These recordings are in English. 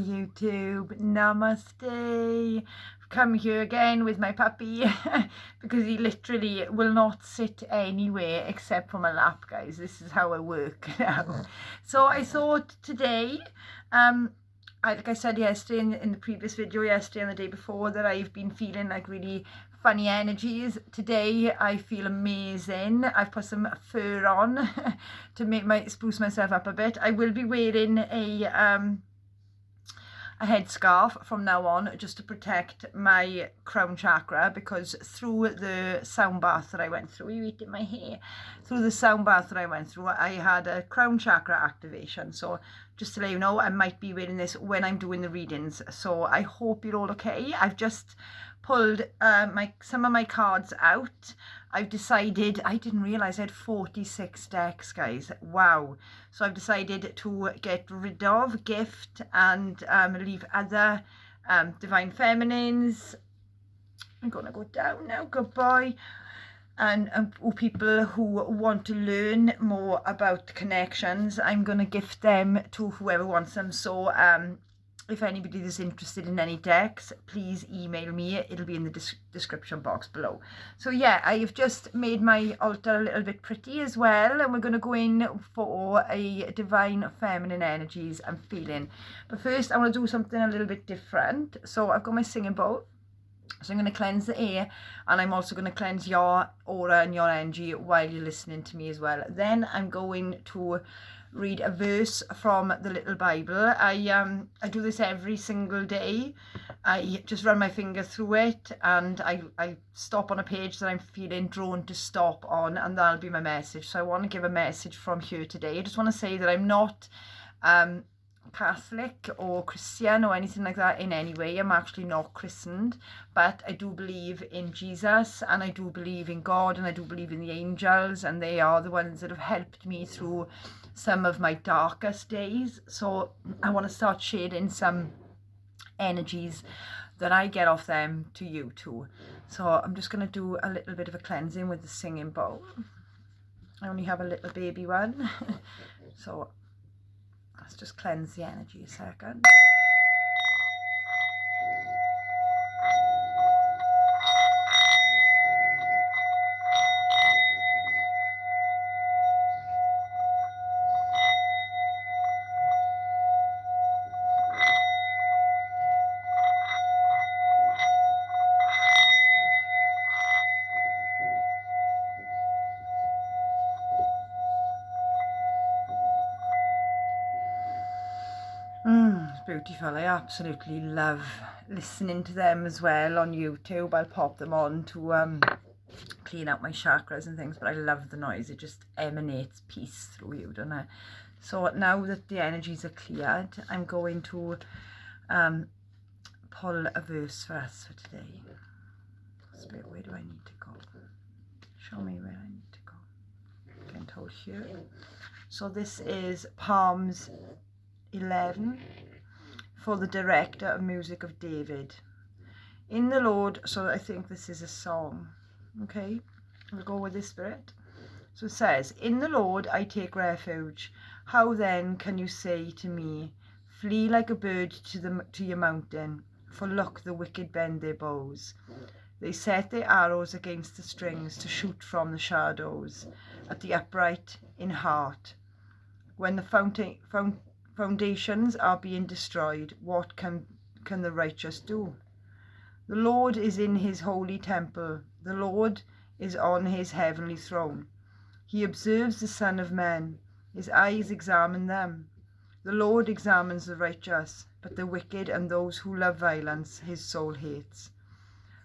YouTube. Namaste. I've come here again with my puppy because he literally will not sit anywhere except for my lap, guys. This is how I work now. So I thought today, like I said yesterday in the previous video, yesterday and the day before, that I've been feeling like really funny energies. Today I feel amazing. I've put some fur on to make spruce myself up a bit. I will be wearing a headscarf from now on just to protect my crown chakra, because through the sound bath that I went through, you eating my hair, through the sound bath that I went through, I had a crown chakra activation. So just to let you know, I might be wearing this when I'm doing the readings. So I hope you're all okay. I've just pulled some of my cards out. I've decided, I didn't realize I had 46 decks, guys. Wow. So I've decided to get rid of, gift, and leave other divine feminines. I'm gonna go down now. Goodbye. And people who want to learn more about connections, I'm gonna gift them to whoever wants them. So if anybody is interested in any decks, please email me. It'll be in the description box below. So yeah, I've just made my altar a little bit pretty as well, and we're going to go in for a divine feminine energies I'm feeling. But first I want to do something a little bit different. So I've got my singing bowl. So I'm going to cleanse the air, and I'm also going to cleanse your aura and your energy while you're listening to me as well. Then I'm going to read a verse from the little Bible. I do this every single day. I just run my finger through it, and I stop on a page that I'm feeling drawn to stop on, and that'll be my message. So I want to give a message from here today. I just want to say that I'm not Catholic or Christian or anything like that in any way. I'm actually not christened, but I do believe in Jesus, and I do believe in God, and I do believe in the angels, and they are the ones that have helped me through some of my darkest days. So I want to start sharing some energies that I get off them to you too. So I'm just going to do a little bit of a cleansing with the singing bowl. I only have a little baby one. So let's just cleanse the energy a second. It's beautiful. I absolutely love listening to them as well on YouTube. I'll pop them on to clean out my chakras and things, but I love the noise. It just emanates peace through you, doesn't it? So now that the energies are cleared, I'm going to pull a verse for us for today. Spirit, where do I need to go? Show me where I need to go. Again, told here. So this is Psalms 11 for the director of music of David. In the Lord, so I think this is a song. Okay, we'll go with this, Spirit. So it says, in the Lord I take refuge. How then can you say to me, flee like a bird to your mountain? For look, the wicked bend their bows. They set their arrows against the strings to shoot from the shadows at the upright in heart. When the foundations are being destroyed, what can the righteous do? The Lord is in his holy temple. The Lord is on his heavenly throne. He observes the Son of Men. His eyes examine them. The Lord examines the righteous, but the wicked and those who love violence his soul hates.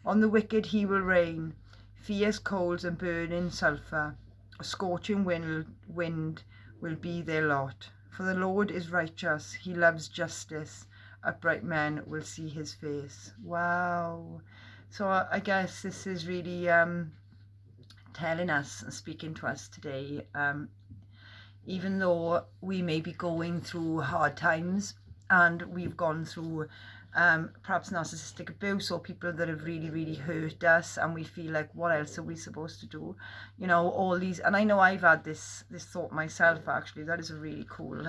On the wicked he will rain, fierce coals and burning sulphur. A scorching wind will be their lot. For the Lord is righteous, he loves justice. Upright men will see his face. Wow. So I guess this is really telling us and speaking to us today. Even though we may be going through hard times, and we've gone through perhaps narcissistic abuse, or people that have really hurt us, and we feel like, what else are we supposed to do? You know, all these, and I know I've had this thought myself, actually. That is a really cool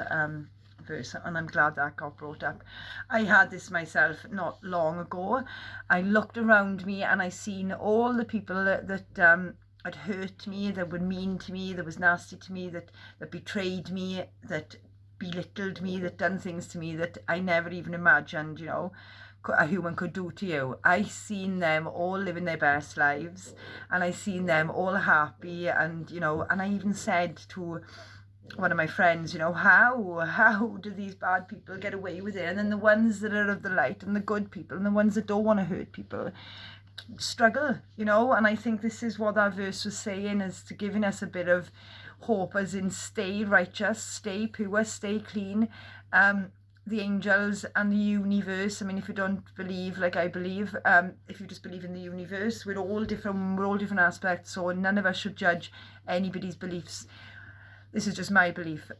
verse, and I'm glad that got brought up. I had this myself not long ago. I looked around me and I seen all the people that had hurt me, that were mean to me, that was nasty to me, that betrayed me, that belittled me, that done things to me that I never even imagined, you know, a human could do to you. I seen them all living their best lives, and I seen them all happy, and you know, and I even said to one of my friends, you know, how do these bad people get away with it? And then the ones that are of the light, and the good people, and the ones that don't want to hurt people, struggle, you know. And I think this is what that verse was saying, is to giving us a bit of hope, as in stay righteous, stay pure, stay clean. The angels and the universe, I mean, if you don't believe like I believe, if you just believe in the universe, we're all different aspects, so none of us should judge anybody's beliefs. This is just my belief.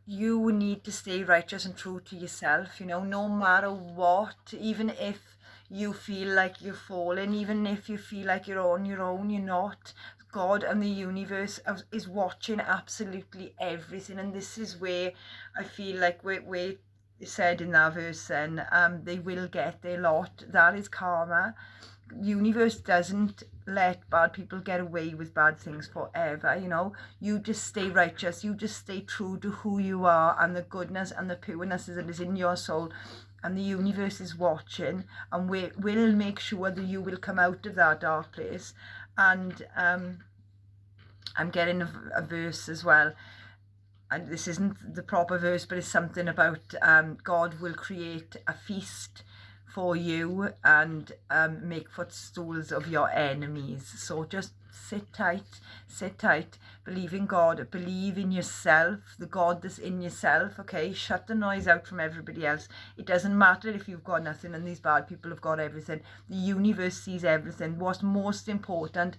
You need to stay righteous and true to yourself, you know, no matter what. Even if you feel like you're falling, even if you feel like you're on your own, you're not. God and the universe is watching absolutely everything, and this is where I feel like we said in that verse then, they will get their lot. That is karma. Universe doesn't let bad people get away with bad things forever, you know. You just stay righteous, you just stay true to who you are and the goodness and the pureness that is in your soul, and the universe is watching, and we'll make sure that you will come out of that dark place. And I'm getting a verse as well, and this isn't the proper verse, but it's something about God will create a feast for you and make footstools of your enemies. So just sit tight, believe in God, believe in yourself, the God that's in yourself, okay? Shut the noise out from everybody else. It doesn't matter if you've got nothing and these bad people have got everything. The universe sees everything. What's most important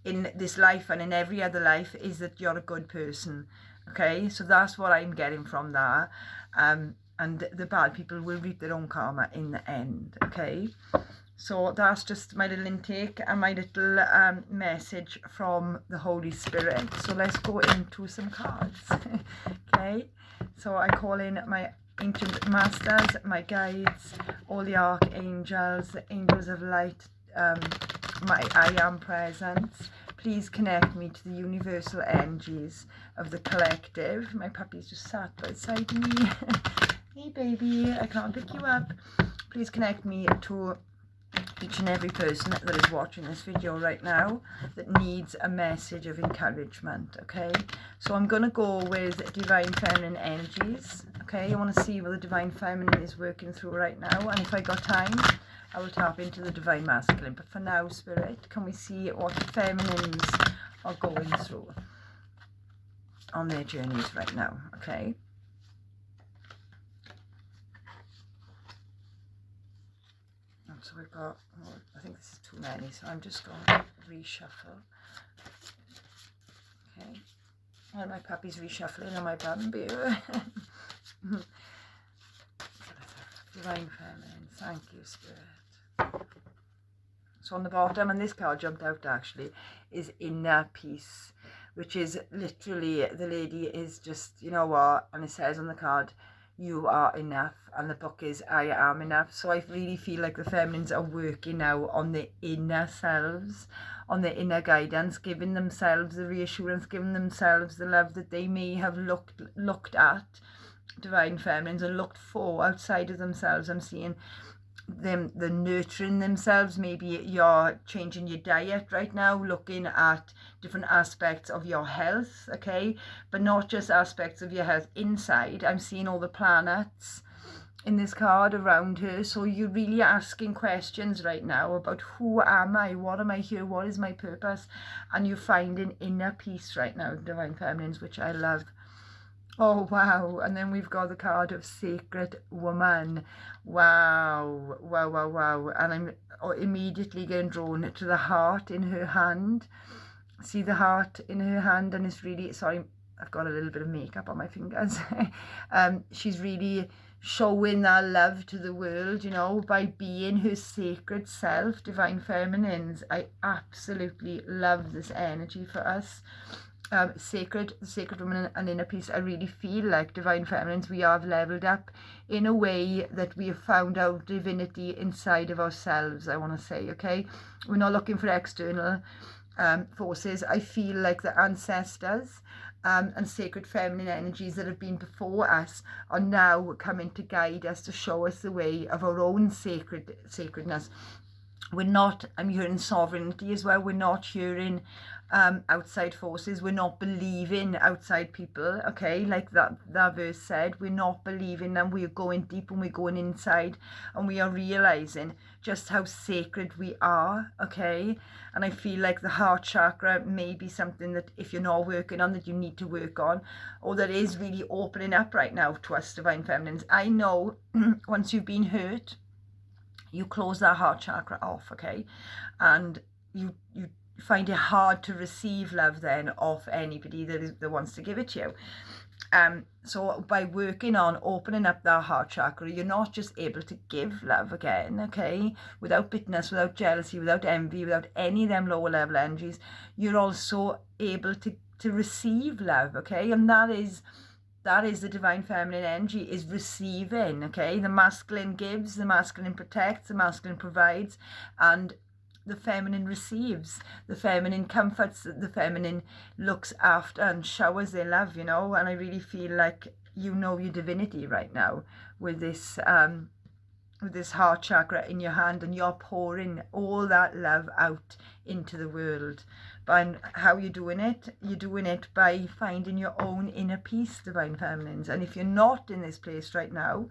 in this life and in every other life is that you're a good person, okay? So that's what I'm getting from that. And the bad people will reap their own karma in the end, okay? So that's just my little intake and my little message from the Holy Spirit. So let's go into some cards, okay? So I call in my ancient masters, my guides, all the archangels, the angels of light, my I am presence. Please connect me to the universal energies of the collective. My puppy's just sat beside me. Hey baby, I can't pick you up. Please connect me to each and every person that is watching this video right now that needs a message of encouragement, okay? So I'm going to go with Divine Feminine energies, okay? I want to see what the Divine Feminine is working through right now, and if I got time, I will tap into the Divine Masculine. But for now, Spirit, can we see what the Feminines are going through on their journeys right now, okay? So we've got, oh, I think this is too many, so I'm just going to reshuffle. Okay. And my puppy's reshuffling on my bamboo. Divine Feminine, thank you, Spirit. So on the bottom, and this card jumped out actually, is Inner Peace, which is literally, the lady is just, you know what, and it says on the card, you are enough, and the book is I am enough. So I really feel like the feminines are working now on their inner selves, on their inner guidance, giving themselves the reassurance, giving themselves the love that they may have looked at, divine feminines, and looked for outside of themselves. I'm seeing them, the nurturing themselves. Maybe you're changing your diet right now, looking at different aspects of your health, okay, but not just aspects of your health inside. I'm seeing all the planets in this card around her, so you're really asking questions right now about who am I, what am I here, what is my purpose, and you're finding inner peace right now, divine feminines, which I love. Oh wow, and then we've got the card of Sacred Woman. Wow, wow, wow, wow. And I'm immediately getting drawn to the heart in her hand. See the heart in her hand, and it's really, sorry, I've got a little bit of makeup on my fingers. She's really showing that love to the world, you know, by being her sacred self, divine feminines. I absolutely love this energy for us. sacred woman and inner peace, I really feel like divine feminines, we have leveled up in a way that we have found our divinity inside of ourselves, I want to say, okay? We're not looking for external forces. I feel like the ancestors and sacred feminine energies that have been before us are now coming to guide us, to show us the way of our own sacredness. We're not, I'm hearing sovereignty as well, we're not hearing outside forces, we're not believing outside people, okay, like that verse said, we're not believing them, we're going deep and we're going inside, and we are realizing just how sacred we are, okay? And I feel like the heart chakra may be something that if you're not working on, that you need to work on, or that is really opening up right now to us divine feminines. I know once you've been hurt, you close that heart chakra off, okay? And you find it hard to receive love then off anybody that wants to give it to you. So by working on opening up that heart chakra, you're not just able to give love again, okay? Without bitterness, without jealousy, without envy, without any of them lower level energies, you're also able to receive love, okay? And that is the divine feminine energy, is receiving, okay? The masculine gives, the masculine protects, the masculine provides, and the feminine receives, the feminine comforts, the feminine looks after and showers their love, you know? And I really feel like you know your divinity right now with this heart chakra in your hand, and you're pouring all that love out into the world. But how you're doing it? You're doing it by finding your own inner peace, divine feminines. And if you're not in this place right now,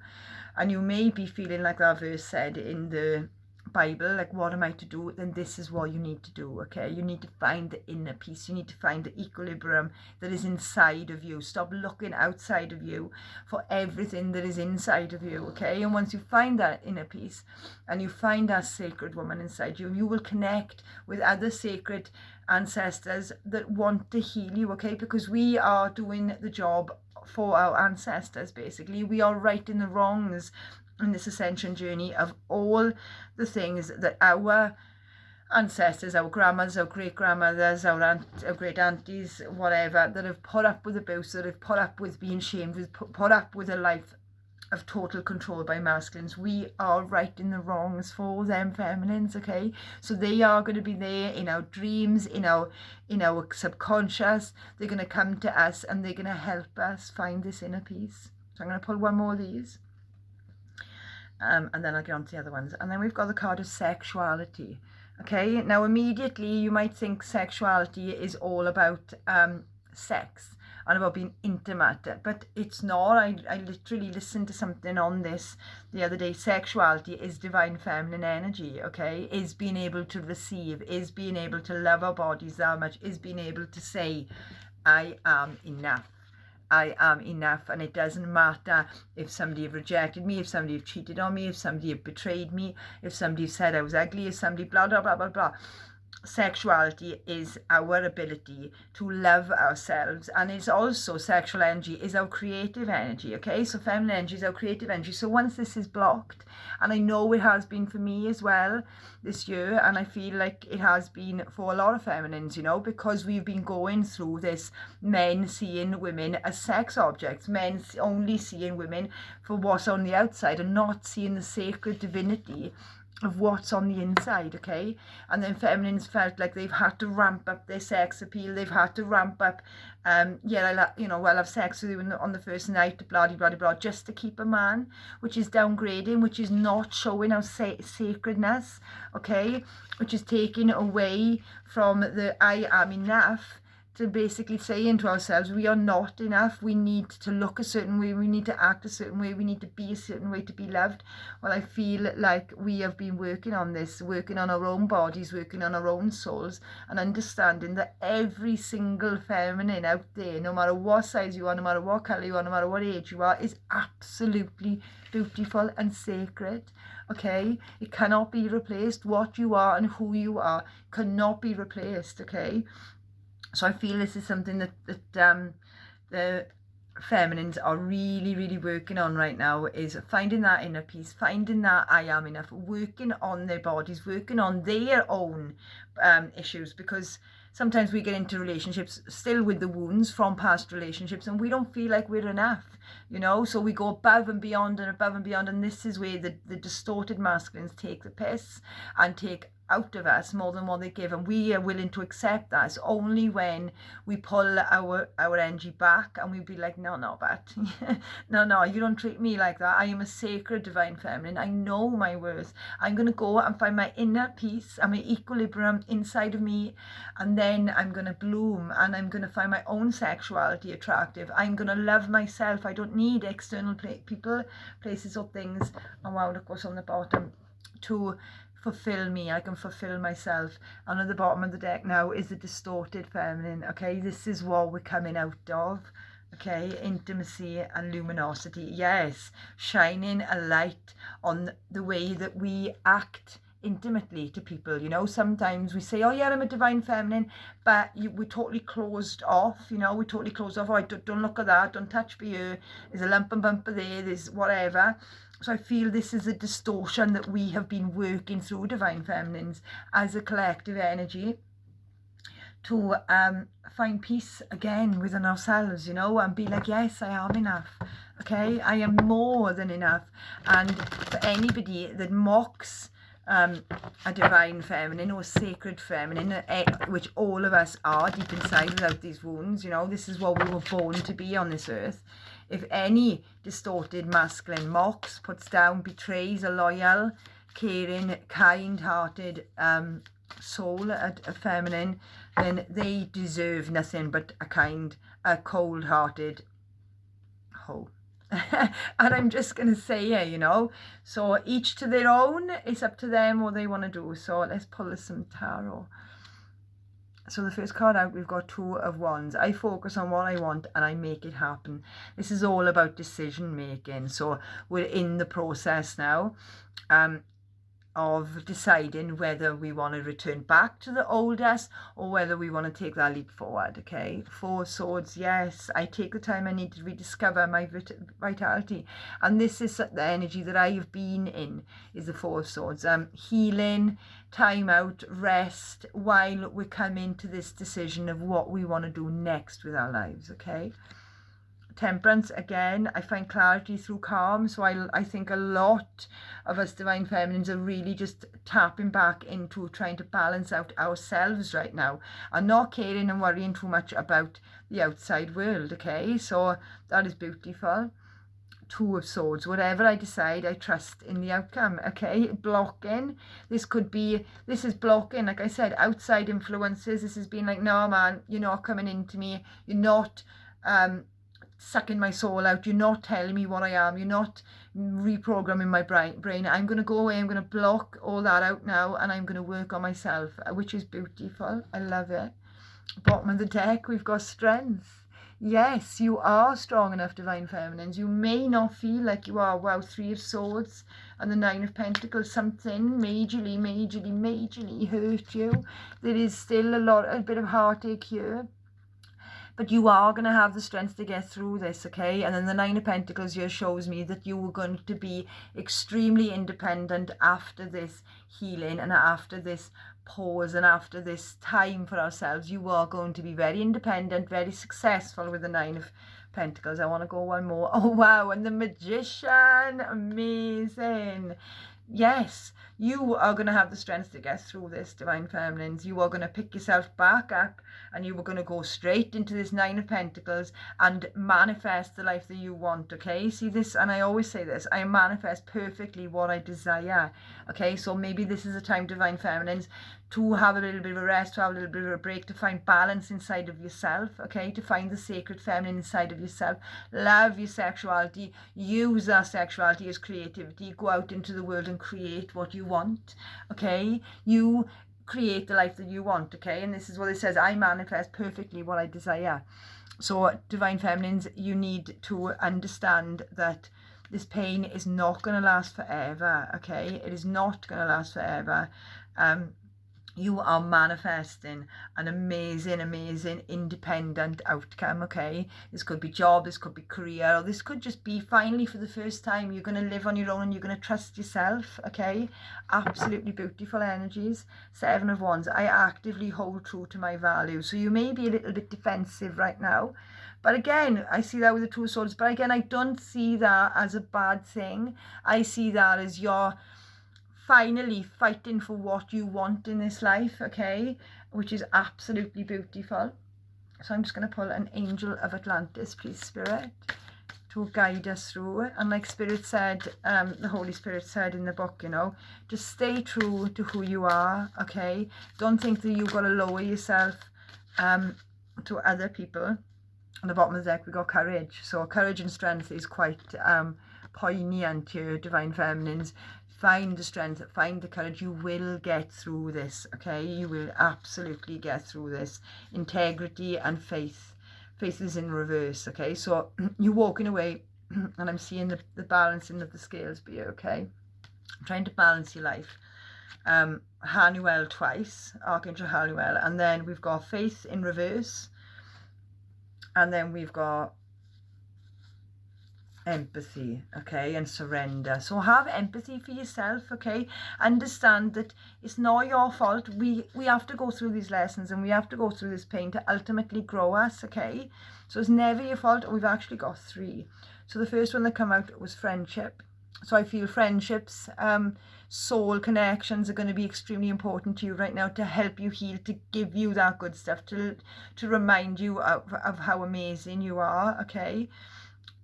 and you may be feeling like that verse said in the Bible, like, what am I to do? Then this is what you need to do, okay? You need to find the inner peace. You need to find the equilibrium that is inside of you. Stop looking outside of you for everything that is inside of you, okay? And once you find that inner peace and you find that sacred woman inside you, you will connect with other sacred ancestors that want to heal you, okay? Because we are doing the job for our ancestors, basically. We are righting the wrongs in this ascension journey of all the things that our ancestors, our grandmothers, our great-grandmothers, our great aunties, whatever, that have put up with abuse, that have put up with being shamed, with put up with a life of total control by masculines. We are righting the wrongs for them feminines, okay? So they are going to be there in our dreams, in our subconscious. They're going to come to us and they're going to help us find this inner peace. So I'm going to pull one more of these. And then I'll get on to the other ones. And then we've got the card of sexuality. Okay, now immediately you might think sexuality is all about sex and about being intimate, but it's not. I literally listened to something on this the other day. Sexuality is divine feminine energy, okay? Is being able to receive, is being able to love our bodies that much, is being able to say, I am enough. I am enough, and it doesn't matter if somebody have rejected me, if somebody have cheated on me, if somebody have betrayed me, if somebody said I was ugly, if somebody blah, blah, blah, blah, blah. Sexuality is our ability to love ourselves, and it's also, sexual energy is our creative energy, okay? So feminine energy is our creative energy. So once this is blocked, and I know it has been for me as well this year, and I feel like it has been for a lot of feminines, you know, because we've been going through this, men seeing women as sex objects, men only seeing women for what's on the outside and not seeing the sacred divinity of what's on the inside, okay? And then feminines felt like they've had to ramp up their sex appeal, they've had to ramp up, I'll have sex with you on the first night, blah, blah, blah, blah, just to keep a man, which is downgrading, which is not showing our sacredness, okay? Which is taking away from the I am enough, to basically saying to ourselves, we are not enough, we need to look a certain way, we need to act a certain way, we need to be a certain way to be loved. Well, I feel like we have been working on this, working on our own bodies, working on our own souls, and understanding that every single feminine out there, no matter what size you are, no matter what colour you are, no matter what age you are, is absolutely beautiful and sacred, okay? It cannot be replaced. What you are and who you are cannot be replaced, okay? So I feel this is something that the feminines are really, really working on right now, is finding that inner peace, finding that I am enough, working on their bodies, working on their own issues, because sometimes we get into relationships still with the wounds from past relationships, and we don't feel like we're enough, you know, so we go above and beyond and above and beyond, and this is where the distorted masculines take the piss and take out of us more than what they give, and we are willing to accept that. It's only when we pull our energy back and we be like, no, but no, you don't treat me like that. I am a sacred divine feminine. I know my worth. I'm going to go and find my inner peace and my equilibrium inside of me, and then I'm going to bloom, and I'm going to find my own sexuality attractive. I'm going to love myself. I don't need external people, places or things. And wow, look what's on the bottom. To fulfill me, I can fulfill myself. And at the bottom of the deck now is the distorted feminine. Okay, this is what we're coming out of. Okay, intimacy and luminosity. Yes, shining a light on the way that we act intimately to people. You know, sometimes we say, oh yeah, I'm a divine feminine, but we're totally closed off. You know, we're totally closed off. Oh, don't look at that, don't touch me here, there's a lump and bumper there, there's whatever. So I feel this is a distortion that we have been working through, divine feminines, as a collective energy, to find peace again within ourselves, you know, and be like, yes, I am enough. Okay, I am more than enough. And for anybody that mocks a divine feminine or sacred feminine, which all of us are deep inside without these wounds, you know, this is what we were born to be on this earth. If any distorted masculine mocks, puts down, betrays a loyal, caring, kind-hearted soul, a feminine, then they deserve nothing but a cold-hearted hoe. And I'm just going to say, yeah, you know, so each to their own. It's up to them what they want to do. So let's pull some tarot. So the first card out, we've got Two of Wands. I focus on what I want and I make it happen. This is all about decision making. So we're in the process now of deciding whether we want to return back to the old us or whether we want to take that leap forward. Okay, Four of Swords. Yes, I take the time I need to rediscover my vitality, and this is the energy that I have been in, is the Four of Swords. Healing, time out, rest, while we're coming to this decision of what we want to do next with our lives. Okay, Temperance. Again, I find clarity through calm. So I think a lot of us divine feminines are really just tapping back into trying to balance out ourselves right now and not caring and worrying too much about the outside world. Okay, so that is beautiful. Two of Swords. Whatever I decide, I trust in the outcome. Okay, blocking. This is blocking, like I said, outside influences. This has been like, no man, you're not coming into me, you're not sucking my soul out, you're not telling me what I am, you're not reprogramming my brain. I'm going to go away, I'm going to block all that out now, and I'm going to work on myself, which is beautiful. I love it. Bottom of the deck, we've got Strength. Yes, you are strong enough, divine feminines. You may not feel like you are. Wow, Three of Swords and the Nine of Pentacles. Something majorly hurt you. There is still a bit of heartache here, but you are going to have the strength to get through this. Okay, and then the Nine of Pentacles here shows me that you are going to be extremely independent after this healing and after this pause and after this time for ourselves. You are going to be very independent, very successful with the Nine of Pentacles. I want to go one more. Oh wow, and the Magician. Amazing. Yes, you are going to have the strength to get through this, divine feminines. You are going to pick yourself back up and you are going to go straight into this Nine of Pentacles and manifest the life that you want. Okay, see this, and I always say this, I manifest perfectly what I desire. Okay, so maybe this is a time, divine feminines, to have a little bit of a rest, to have a little bit of a break, to find balance inside of yourself. Okay, to find the sacred feminine inside of yourself. Love your sexuality, use that sexuality as creativity. Go out into the world and create what you want. Okay, you create the life that you want. Okay, and this is what it says, I manifest perfectly what I desire. So divine feminines, you need to understand that this pain is not going to last forever. Okay, it is not going to last forever. you are manifesting an amazing, amazing independent outcome, okay? This could be job, this could be career, or this could just be finally for the first time you're going to live on your own and you're going to trust yourself, okay? Absolutely beautiful energies. 7 of Wands, I actively hold true to my values. So you may be a little bit defensive right now. But again, I see that with the Two of Swords. But again, I don't see that as a bad thing. I see that as your finally fighting for what you want in this life, okay, which is absolutely beautiful. So I'm just going to pull an Angel of Atlantis, please, Spirit, to guide us through. And like Spirit said, the Holy Spirit said in the book, you know, just stay true to who you are, okay? Don't think that you've got to lower yourself to other people. On the bottom of the deck, we got courage. So courage and strength is quite poignant here, Divine Feminines. Find the strength, find the courage. You will get through this, okay? You will absolutely get through this. Integrity and faith. Faith is in reverse, okay? So you're walking away, and I'm seeing the balancing of the scales be okay? I'm trying to balance your life. Hanuel twice, Archangel Hanuel, and then we've got faith in reverse, and then we've got empathy, okay, and surrender. So have empathy for yourself, okay? Understand that it's not your fault. We have to go through these lessons and we have to go through this pain to ultimately grow us, okay? So it's never your fault. We've actually got 3. So the first one that came out was friendship. So I feel friendships, soul connections are going to be extremely important to you right now to help you heal, to give you that good stuff, to remind you of how amazing you are, okay?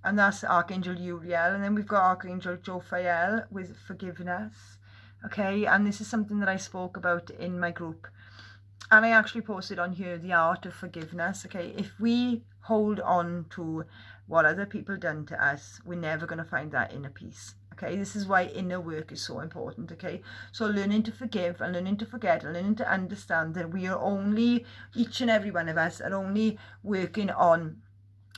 And that's Archangel Uriel. And then we've got Archangel Jophiel with forgiveness, okay? And this is something that I spoke about in my group. And I actually posted on here, the art of forgiveness, okay? If we hold on to what other people done to us, we're never going to find that inner peace, okay? This is why inner work is so important, okay? So learning to forgive and learning to forget and learning to understand that we are only, each and every one of us are only working on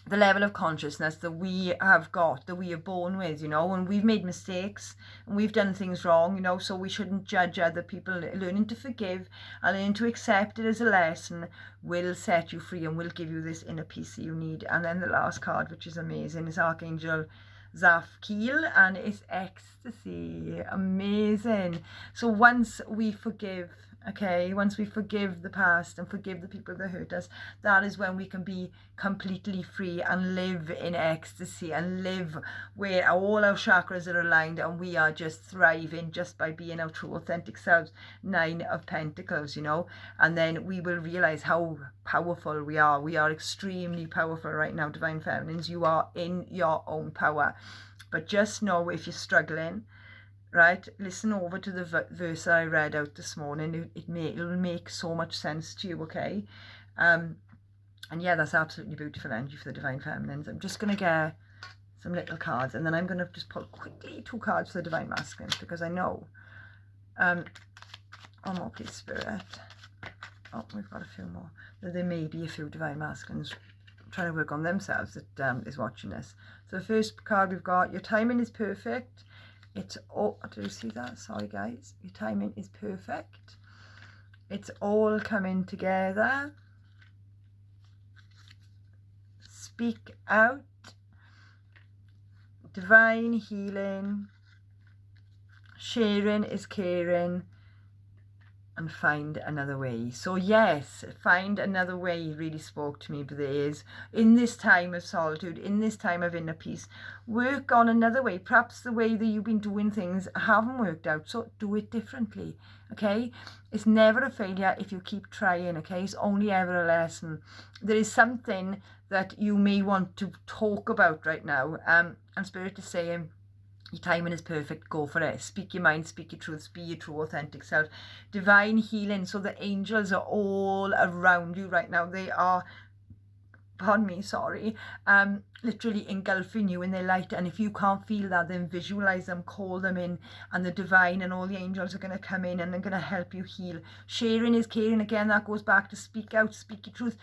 the level of consciousness that we have got, that we are born with, you know, and we've made mistakes and we've done things wrong, you know, so we shouldn't judge other people. Learning to forgive and learning to accept it as a lesson will set you free and will give you this inner peace that you need. And then the last card, which is amazing, is Archangel Zafkiel, and it's ecstasy. Amazing. So once we forgive, okay, once we forgive the past and forgive the people that hurt us, that is when we can be completely free and live in ecstasy and live where all our chakras are aligned and we are just thriving just by being our true authentic selves. 9 of Pentacles, you know, and then we will realize how powerful we are. We are extremely powerful right now, Divine Feminines. You are in your own power. But just know, if you're struggling, right, listen over to the verse that I read out this morning. It'll make so much sense to you, okay? And yeah, that's absolutely beautiful energy for the Divine Feminines. I'm just going to get some little cards, and then I'm going to just pull quickly 2 cards for the Divine Masculines, because I know, oh no, please, Spirit. Oh, we've got a few more. There may be a few Divine Masculines trying to work on themselves that is watching this. So the first card we've got, your timing is perfect. It's all, do you see that? Sorry guys, your timing is perfect. It's all coming together. Speak out. Divine healing. Sharing is caring. And find another way. So yes, find another way really spoke to me, but there is, in this time of solitude, in this time of inner peace, work on another way. Perhaps the way that you've been doing things haven't worked out, so do it differently, okay? It's never a failure if you keep trying, okay? It's only ever a lesson. There is something that you may want to talk about right now, and Spirit is saying, your timing is perfect, go for it. Speak your mind, speak your truths, be your true authentic self. Divine healing, so the angels are all around you right now. They are, pardon me, sorry, literally engulfing you in their light. And if you can't feel that, then visualize them, call them in, and the divine and all the angels are going to come in and they're going to help you heal. Sharing is caring. Again, that goes back to speak out, speak your truth.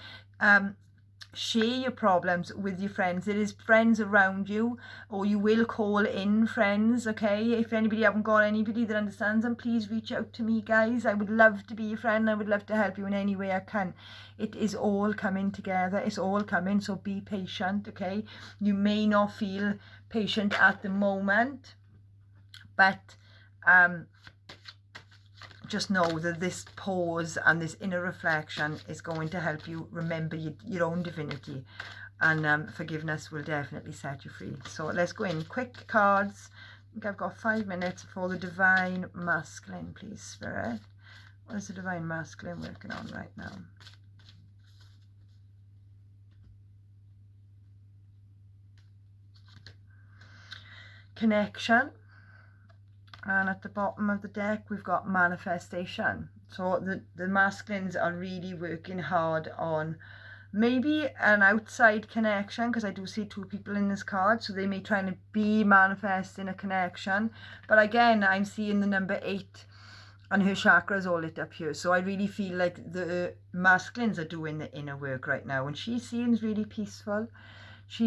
share your problems with your friends. There is friends around you, or you will call in friends, okay? If anybody haven't got anybody that understands them, please reach out to me, guys. I would love to be your friend. I would love to help you in any way I can. It is all coming together. It's all coming, so be patient, okay? You may not feel patient at the moment, but just know that this pause and this inner reflection is going to help you remember your own divinity, and forgiveness will definitely set you free. So let's go in. Quick cards. I think I've got 5 minutes for the Divine Masculine, please, Spirit. What is the Divine Masculine working on right now? Connection. And at the bottom of the deck, we've got manifestation. So the masculines are really working hard on maybe an outside connection, because I do see 2 people in this card. So they may try to be manifesting a connection. But again, I'm seeing the number 8 and her chakra is all lit up here. So I really feel like the masculines are doing the inner work right now. And she seems really peaceful.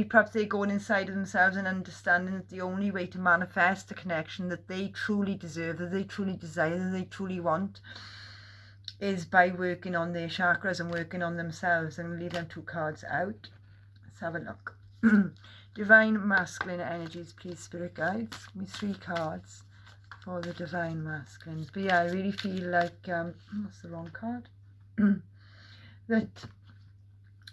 Perhaps they're going inside of themselves and understanding that the only way to manifest the connection that they truly deserve, that they truly desire, that they truly want, is by working on their chakras and working on themselves. And we'll leave them 2 cards out. Let's have a look. Divine Masculine energies, please, Spirit Guides. Give me 3 cards for the Divine Masculines. But yeah, I really feel like, that's the wrong card, that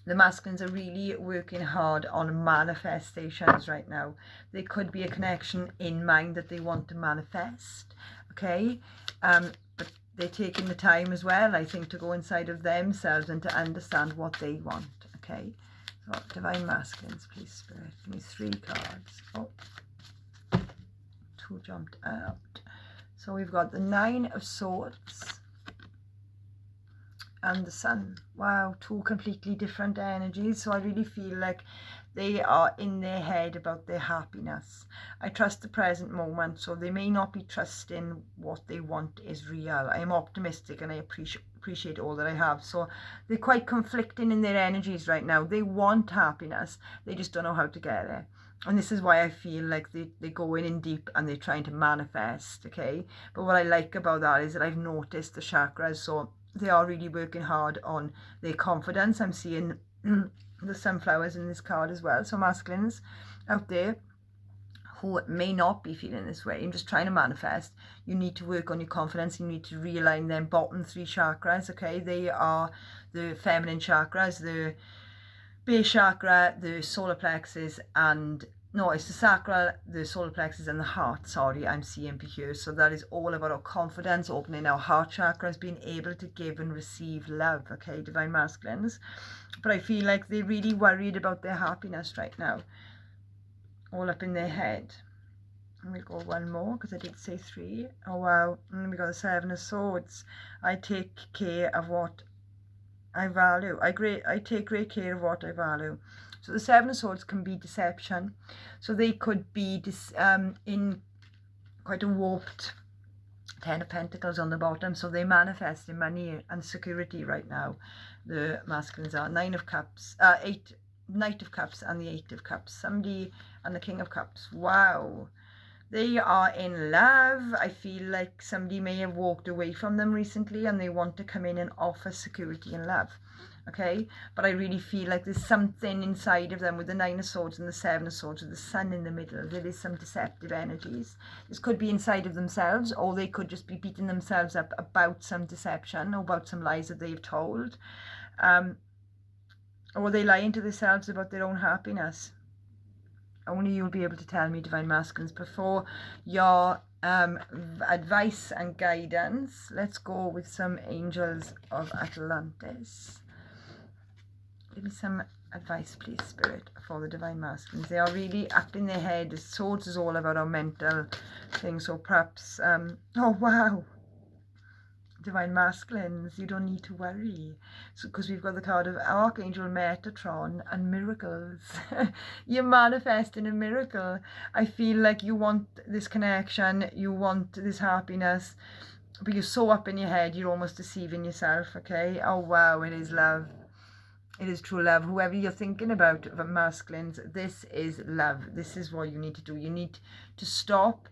the masculines are really working hard on manifestations right now. There could be a connection in mind that they want to manifest, okay? But they're taking the time as well, I think, to go inside of themselves and to understand what they want, okay? So, Divine Masculines, please, Spirit. Give me 3 cards. Oh, 2 jumped out. So we've got the 9 of Swords and the Sun. Wow, 2 completely different energies. So I really feel like they are in their head about their happiness. I trust the present moment, so they may not be trusting what they want is real. I am optimistic and I appreciate all that I have. So they're quite conflicting in their energies right now. They want happiness, they just don't know how to get there. And this is why I feel like they go in deep and they're trying to manifest, okay? But what I like about that is that I've noticed the chakras, so they are really working hard on their confidence. I'm seeing the sunflowers in this card as well. So masculines out there who may not be feeling this way, I'm just trying to manifest. You need to work on your confidence. You need to realign them bottom 3 chakras, okay? They are the feminine chakras, the base chakra, the solar plexus, and no, it's the sacral, the solar plexus, and the heart. Sorry, I'm seeing here. So that is all about our confidence, opening our heart chakras, being able to give and receive love, okay, Divine Masculines. But I feel like they're really worried about their happiness right now, all up in their head. And we'll go 1 more, because I did say 3. Oh wow, and we got the 7 of Swords. I take care of what I value. I take great care of what I value. So the 7 of Swords can be deception. So they could be in quite a warped 10 of Pentacles on the bottom. So they manifest in money and security right now. The masculines are 9 of Cups, 8, Knight of Cups and the 8 of Cups. Somebody, and the King of Cups. Wow. They are in love. I feel like somebody may have walked away from them recently and they want to come in and offer security and love. Okay, but I really feel like there's something inside of them with the 9 of Swords and the 7 of Swords with the Sun in the middle. There is some deceptive energies. This could be inside of themselves, or they could just be beating themselves up about some deception or about some lies that they've told. Or they lying to themselves about their own happiness. Only you'll be able to tell me, Divine Masculines. Before your advice and guidance, let's go with some Angels of Atlantis. Give me some advice, please, Spirit, for the Divine Masculines. They are really up in their head. The Swords is all about our mental things. So perhaps, oh wow, Divine Masculines, you don't need to worry. So because we've got the card of Archangel Metatron and miracles. You're manifesting a miracle. I feel like you want this connection, you want this happiness, but you're so up in your head, you're almost deceiving yourself, okay? Oh wow, it is love. It is true love. Whoever you're thinking about, the masculines, this is love. This is what you need to do. You need to stop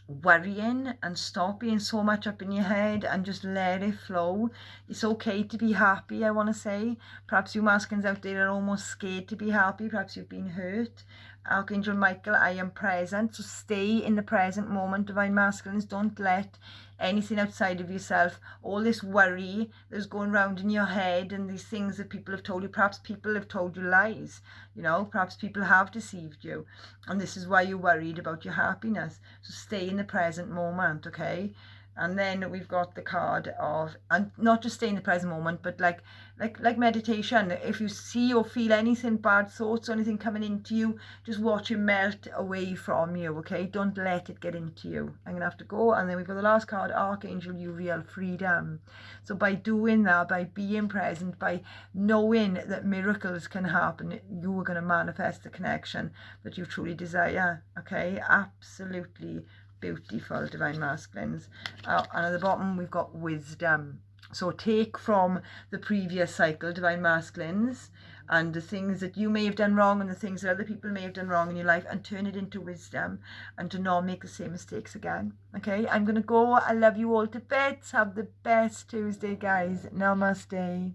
worrying and stop being so much up in your head and just let it flow. It's okay to be happy, I want to say. Perhaps you masculines out there are almost scared to be happy. Perhaps you've been hurt. Archangel Michael, I am present. So stay in the present moment, divine masculines. Don't let anything outside of yourself, all this worry that's going around in your head and these things that people have told you, perhaps people have told you lies, you know, perhaps people have deceived you, and this is why you're worried about your happiness. So stay in the present moment, okay? And then we've got the card of, and not just stay in the present moment, but like meditation. If you see or feel anything, bad thoughts or anything coming into you, just watch it melt away from you, okay? Don't let it get into you. I'm gonna have to go. And then we've got the last card, Archangel Uriel, freedom. So by doing that, by being present, by knowing that miracles can happen, you are going to manifest the connection that you truly desire, okay? Absolutely beautiful, divine masculines. And at the bottom we've got wisdom. So take from the previous cycle, divine masculines, and the things that you may have done wrong and the things that other people may have done wrong in your life, and turn it into wisdom and to not make the same mistakes again. Okay, I'm gonna go. I love you all to bits. Have the best Tuesday, guys. Namaste.